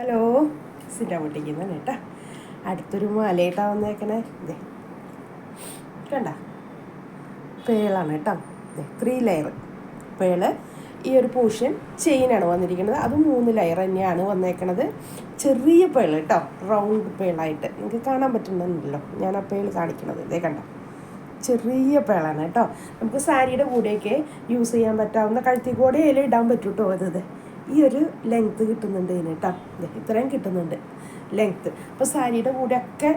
Hello, സിറ്റ പൊട്ടിക്കുന്നതാണ് കേട്ടോ. അടുത്തൊരു മാലയിട്ടാ വന്നേക്കണേ. ഇതേ കണ്ട പേളാണ് കേട്ടോ. 3 ലെയർ പേള്. ഈ ഒരു പോർഷൻ ചെയിനാണ് വന്നിരിക്കുന്നത്. അത് 3 ലെയർ തന്നെയാണ് വന്നേക്കണത്. ചെറിയ പേള് കേട്ടോ, റൗണ്ട് പേളായിട്ട് നിങ്ങൾക്ക് കാണാൻ പറ്റുന്നുണ്ടല്ലോ. ഞാൻ ആ പേള് കാണിക്കണത് ഇതേ കണ്ട, ചെറിയ പേളാണ് കേട്ടോ. നമുക്ക് സാരിയുടെ കൂടെയൊക്കെ യൂസ് ചെയ്യാൻ പറ്റാവുന്ന, കഴുത്തിൽ കൂടെ ഇടാൻ പറ്റും കേട്ടോ. അത് ഈ ഒരു ലെങ്ത്ത് കിട്ടുന്നുണ്ട് ഇതിന് കേട്ടോ. ഇത്രയും കിട്ടുന്നുണ്ട് ലെങ്ത്ത്. അപ്പോൾ സാരിയുടെ കൂടെയൊക്കെ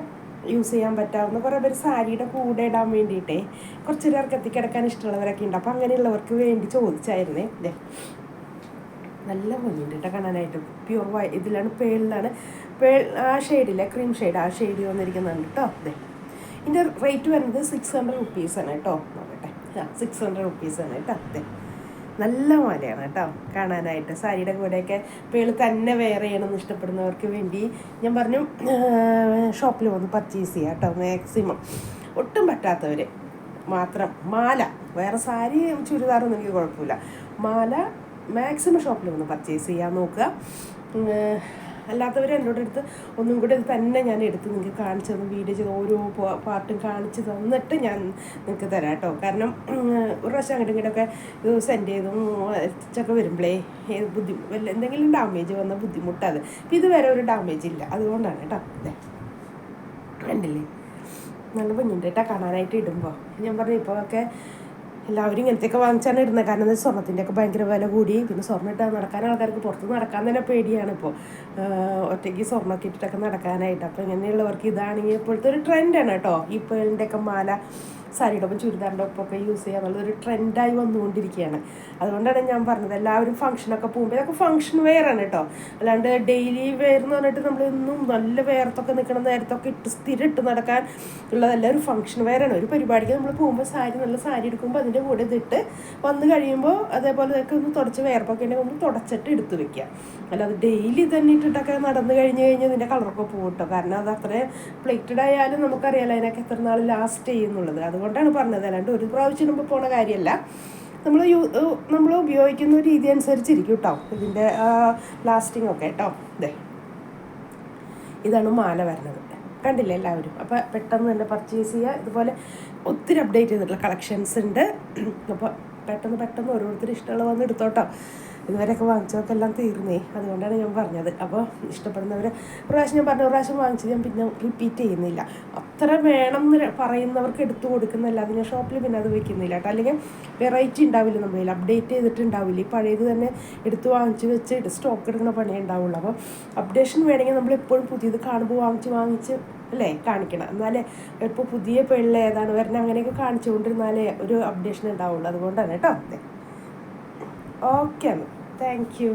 യൂസ് ചെയ്യാൻ പറ്റാവുന്ന, കുറേ പേര് സാരിയുടെ കൂടെ ഇടാൻ വേണ്ടിയിട്ടേ കുറച്ച് പേർക്ക് എത്തിക്കിടക്കാൻ ഇഷ്ടമുള്ളവരൊക്കെ ഉണ്ട്. അപ്പോൾ അങ്ങനെയുള്ളവർക്ക് വേണ്ടി ചോദിച്ചായിരുന്നേ. നല്ല ഭംഗിയുണ്ട് കേട്ടോ കാണാനായിട്ട്. പ്യുവർ ഇതിലാണ്, പേളിലാണ്. ആ ഷെയ്ഡില്ലേ, ക്രീം ഷെയ്ഡ്, ആ ഷെയ്ഡ് വന്നിരിക്കുന്നുണ്ട് കേട്ടോ. ഇതിൻ്റെ റേറ്റ് വരുന്നത് 600 റുപ്പീസാണ് കേട്ടോ. നോക്കട്ടെ, 600 റുപ്പീസാണ് കേട്ടോ. നല്ല മാലയാണ് കേട്ടോ കാണാനായിട്ട്. സാരിയുടെ കൂടെയൊക്കെ പേള് തന്നെ വെയർ ചെയ്യണമെന്ന് ഇഷ്ടപ്പെടുന്നവർക്ക് വേണ്ടി ഞാൻ പറഞ്ഞു ഷോപ്പിൽ വന്ന് പർച്ചേസ് ചെയ്യാം കേട്ടോ. മാക്സിമം ഒട്ടും പറ്റാത്തവർ മാത്രം മാല, വേറെ സാരി ചുരിദാറൊന്നും എനിക്ക് കുഴപ്പമില്ല, മാല മാക്സിമം ഷോപ്പിൽ വന്ന് പർച്ചേസ് ചെയ്യാൻ നോക്കുക. അല്ലാത്തവർ എന്നോട് അടുത്ത് ഒന്നും കൂടി ഇത് തന്നെ ഞാൻ എടുത്ത് നിങ്ങൾക്ക് കാണിച്ചു തന്നു, വീഡിയോ ചെയ്ത് ഓരോ പാർട്ടും കാണിച്ച് തന്നിട്ട് ഞാൻ നിങ്ങൾക്ക് തരാം കേട്ടോ. കാരണം ഒരു പ്രാവശ്യം അങ്ങോട്ടും ഇങ്ങോട്ടൊക്കെ സെൻഡ് ചെയ്തും ഒക്കെ വരുമ്പോഴേ എന്തെങ്കിലും ഡാമേജ് വന്ന ബുദ്ധിമുട്ടാണ്. അപ്പോൾ ഇതുവരെ ഒരു ഡാമേജ് ഇല്ല, അതുകൊണ്ടാണ് കേട്ടോ. കണ്ടില്ലേ, നല്ല ഭംഗിയുണ്ട് കേട്ടോ കാണാനായിട്ട് ഇടുമ്പോൾ. ഞാൻ പറഞ്ഞു ഇപ്പോൾ ഒക്കെ എല്ലാവരും ഇങ്ങനത്തെയൊക്കെ വാങ്ങിച്ചാണ് ഇടുന്നത്. കാരണം എന്താ, സ്വർണ്ണത്തിൻ്റെയൊക്കെ ഭയങ്കര വില കൂടി. പിന്നെ സ്വർണ്ണം ഇട്ടാൽ നടക്കാൻ ആൾക്കാർക്ക് പുറത്ത് നടക്കാൻ തന്നെ പേടിയാണ് ഇപ്പോൾ, ഒറ്റയ്ക്ക് സ്വർണ്ണമൊക്കെ ഇട്ടിട്ടൊക്കെ നടക്കാനായിട്ട്. അപ്പോൾ ഇങ്ങനെയുള്ളവർക്ക് ഇതാണെങ്കിൽ ഇപ്പോഴത്തെ ഒരു ട്രെൻഡാണ് കേട്ടോ. ഈ പേളിൻ്റെയൊക്കെ മാല സാരിയുടെ ഒപ്പം ചുരിദാറിൻ്റെ ഒപ്പമൊക്കെ യൂസ് ചെയ്യാന്നുള്ളതൊരു ട്രെൻഡായി വന്നുകൊണ്ടിരിക്കുകയാണ്. അതുകൊണ്ടാണ് ഞാൻ പറഞ്ഞത്, എല്ലാവരും ഫംഗ്ഷനൊക്കെ പോകുമ്പോൾ ഇതൊക്കെ ഫംഗ്ഷൻ വെയറാണ് കേട്ടോ. അല്ലാണ്ട് ഡെയിലി വെയർ എന്ന് പറഞ്ഞിട്ട് നമ്മളൊന്നും നല്ല വെയർത്തൊക്കെ നിൽക്കണ നേരത്തൊക്കെ സ്ഥിരം ഇട്ട് നടക്കാൻ ഉള്ളതല്ല, ഒരു ഫംഗ്ഷൻ വെയറാണ്. ഒരു പരിപാടിക്ക് നമ്മൾ പോകുമ്പോൾ നല്ല സാരി എടുക്കുമ്പോൾ അതിൻ്റെ കൂടെ ഇതിട്ട് വന്ന് കഴിയുമ്പോൾ അതേപോലെ ഇതൊക്കെ ഒന്ന് തുടച്ച് വെയർപ്പൊക്കെ ഉണ്ടെങ്കിൽ ഒന്ന് തുടച്ചിട്ട് എടുത്ത് വെക്കുക. അല്ലാതെ ഡെയിലി തന്നെ ഇട്ടിട്ടൊക്കെ നടന്നു കഴിഞ്ഞാൽ ഇതിൻ്റെ കളറൊക്കെ പോകും കേട്ടോ. കാരണം അത് അത്രയും പ്ലേറ്റഡ് ആയാലും നമുക്കറിയാലോ അതിനൊക്കെ എത്ര നാൾ ലാസ്റ്റ് ചെയ്യുന്നുള്ളത്. അതുകൊണ്ടാണ് പറഞ്ഞത്, അല്ലാണ്ട് ഒരു പ്രാവശ്യം ഇടുമ്പോൾ പോണ കാര്യമല്ല. നമ്മൾ ഉപയോഗിക്കുന്ന രീതി അനുസരിച്ചിരിക്കും കേട്ടോ ഇതിൻ്റെ ലാസ്റ്റിംഗ് ഒക്കെ കേട്ടോ. ഇതാണ് മാല വരുന്നത്, കണ്ടില്ലേ എല്ലാവരും. അപ്പോൾ പെട്ടെന്ന് തന്നെ പർച്ചേസ് ചെയ്യുക. ഇതുപോലെ ഒത്തിരി അപ്ഡേറ്റ് ചെയ്തിട്ടുള്ള കളക്ഷൻസ് ഉണ്ട്. അപ്പോൾ പെട്ടെന്ന് ഓരോരുത്തർ ഇഷ്ടമുള്ള വന്ന് എടുത്തോട്ടോ. ഇതുവരെയൊക്കെ വാങ്ങിച്ചതൊക്കെ എല്ലാം തീർന്നേ, അതുകൊണ്ടാണ് ഞാൻ പറഞ്ഞത്. അപ്പോൾ ഇഷ്ടപ്പെടുന്നവർ പ്രാവശ്യം ഞാൻ പറഞ്ഞ പ്രാവശ്യം വാങ്ങിച്ചത് ഞാൻ പിന്നെ റിപ്പീറ്റ് ചെയ്യുന്നില്ല. അത്ര വേണം എന്ന് പറയുന്നവർക്ക് എടുത്തു കൊടുക്കുന്നില്ല, അത് ഞാൻ ഷോപ്പിൽ പിന്നെ അത് വയ്ക്കുന്നില്ല കേട്ടോ. അല്ലെങ്കിൽ വെറൈറ്റി ഉണ്ടാവില്ല, നമ്മളിൽ അപ്ഡേറ്റ് ചെയ്തിട്ടുണ്ടാവില്ല. ഈ പഴയത് തന്നെ എടുത്ത് വാങ്ങിച്ച് സ്റ്റോക്ക് എടുക്കുന്ന പണിയേ ഉണ്ടാവുള്ളൂ. അപ്പോൾ അപ്ഡേഷൻ വേണമെങ്കിൽ നമ്മൾ എപ്പോഴും പുതിയത് കാണുമ്പോൾ വാങ്ങിച്ച് അല്ലേ കാണിക്കണം. എന്നാലേ ഇപ്പോൾ പുതിയ പേളിൽ ഏതാണ് വരുന്നത് അങ്ങനെയൊക്കെ കാണിച്ചുകൊണ്ടിരുന്നാലേ ഒരു അപ്ഡേഷൻ ഉണ്ടാവുള്ളൂ. അതുകൊണ്ടാണ് കേട്ടോ. Okay, thank you.